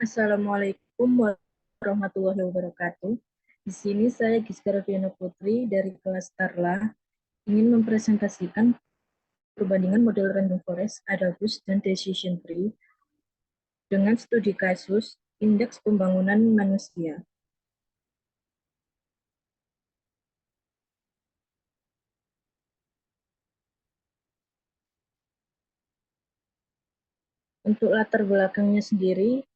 Assalamualaikum warahmatullahi wabarakatuh. Di sini saya Giska Raviana Putri dari kelas Tarla ingin mempresentasikan perbandingan model random forest, Adabus, dan decision tree dengan studi kasus indeks pembangunan manusia. Untuk latar belakangnya sendiri,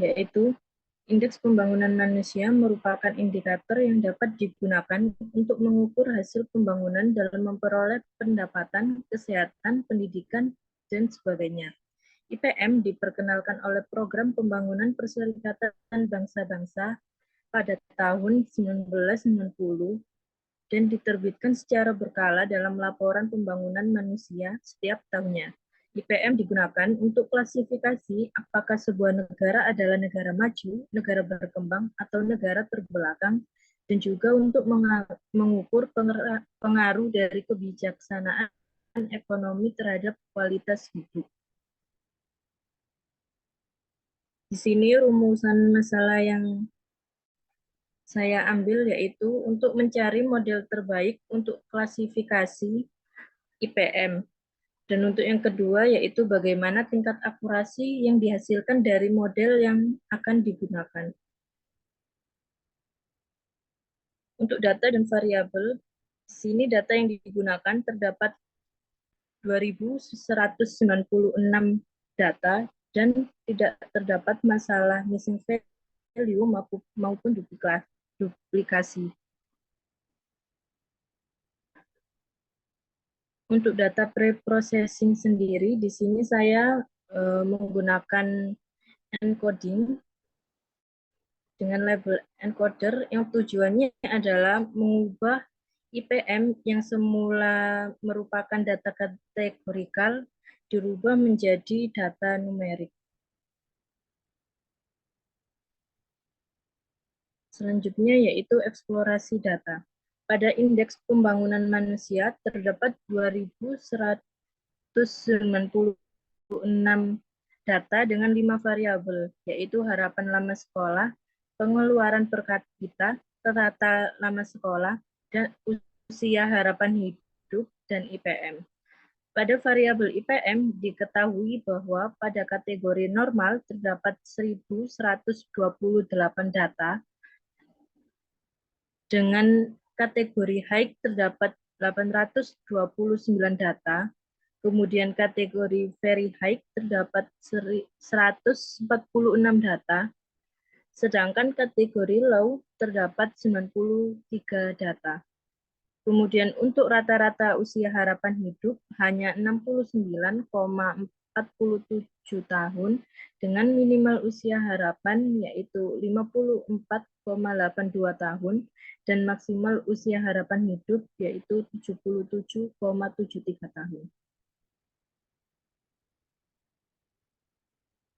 yaitu indeks pembangunan manusia merupakan indikator yang dapat digunakan untuk mengukur hasil pembangunan dalam memperoleh pendapatan, kesehatan, pendidikan, dan sebagainya. IPM diperkenalkan oleh Program Pembangunan Perserikatan Bangsa-Bangsa pada tahun 1990 dan diterbitkan secara berkala dalam laporan pembangunan manusia setiap tahunnya. IPM digunakan untuk klasifikasi apakah sebuah negara adalah negara maju, negara berkembang, atau negara terbelakang, dan juga untuk mengukur pengaruh dari kebijaksanaan ekonomi terhadap kualitas hidup. Di sini rumusan masalah yang saya ambil yaitu untuk mencari model terbaik untuk klasifikasi IPM. Dan untuk yang kedua yaitu bagaimana tingkat akurasi yang dihasilkan dari model yang akan digunakan. Untuk data dan variabel, di sini data yang digunakan terdapat 2.196 data dan tidak terdapat masalah missing value maupun duplikasi. Untuk data pre-processing sendiri, di sini saya menggunakan encoding dengan label encoder yang tujuannya adalah mengubah IPM yang semula merupakan data kategorikal dirubah menjadi data numerik. Selanjutnya yaitu eksplorasi data. Pada indeks pembangunan manusia terdapat 2.196 data dengan 5 variabel, yaitu harapan lama sekolah, pengeluaran per kapita, rata lama sekolah, dan usia harapan hidup, dan IPM. Pada variabel IPM diketahui bahwa pada kategori normal terdapat 1.128 data, dengan kategori high terdapat 829 data, kemudian kategori very high terdapat 146 data, sedangkan kategori low terdapat 93 data. Kemudian untuk rata-rata usia harapan hidup hanya 69,47 tahun dengan minimal usia harapan yaitu 54,82 tahun dan maksimal usia harapan hidup yaitu 77,73 tahun.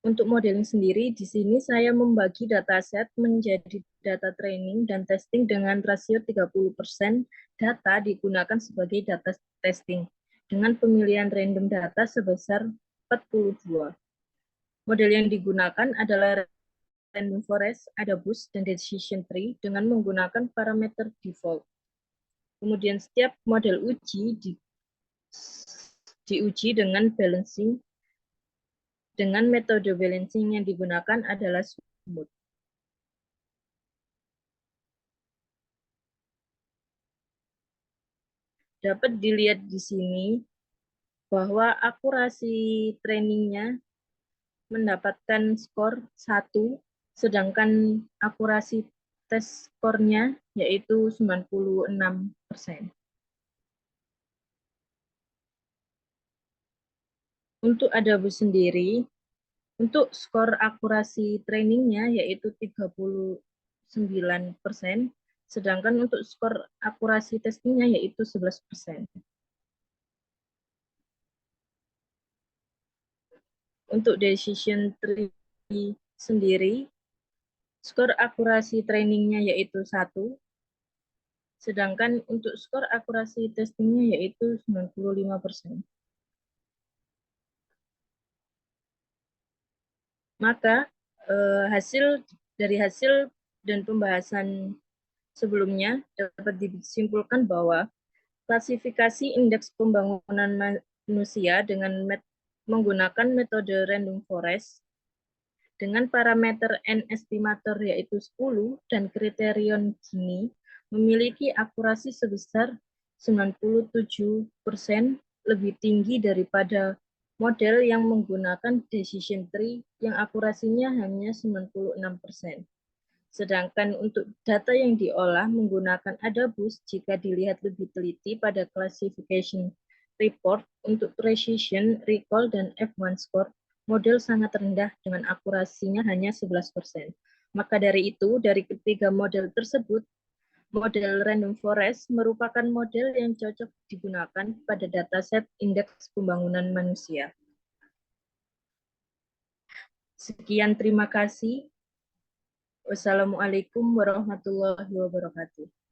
Untuk modeling sendiri, di sini saya membagi dataset menjadi data training dan testing dengan rasio 30% data digunakan sebagai data testing, dengan pemilihan random data sebesar 42. Model yang digunakan adalah random forest, Adabus, dan decision tree dengan menggunakan parameter default. Kemudian setiap model uji diuji dengan balancing. Dengan metode balancing yang digunakan adalah smooth. Dapat dilihat di sini bahwa akurasi trainingnya mendapatkan skor 1, sedangkan akurasi tes skornya yaitu 96%. Untuk Adabus sendiri, untuk skor akurasi trainingnya yaitu 39%, sedangkan untuk skor akurasi testingnya yaitu 11%. Untuk decision tree sendiri, skor akurasi trainingnya yaitu 1, sedangkan untuk skor akurasi testingnya yaitu 95%. Maka Dari hasil dan pembahasan sebelumnya dapat disimpulkan bahwa klasifikasi indeks pembangunan manusia dengan menggunakan metode random forest dengan parameter N estimator yaitu 10 dan kriterion Gini memiliki akurasi sebesar 97% lebih tinggi daripada model yang menggunakan decision tree yang akurasinya hanya 96%. Sedangkan untuk data yang diolah menggunakan Adabus, jika dilihat lebih teliti pada classification report untuk precision, recall, dan F1 score, model sangat rendah dengan akurasinya hanya 11%. Maka dari itu, dari ketiga model tersebut, model random forest merupakan model yang cocok digunakan pada dataset indeks pembangunan manusia. Sekian, terima kasih. Wassalamualaikum warahmatullahi wabarakatuh.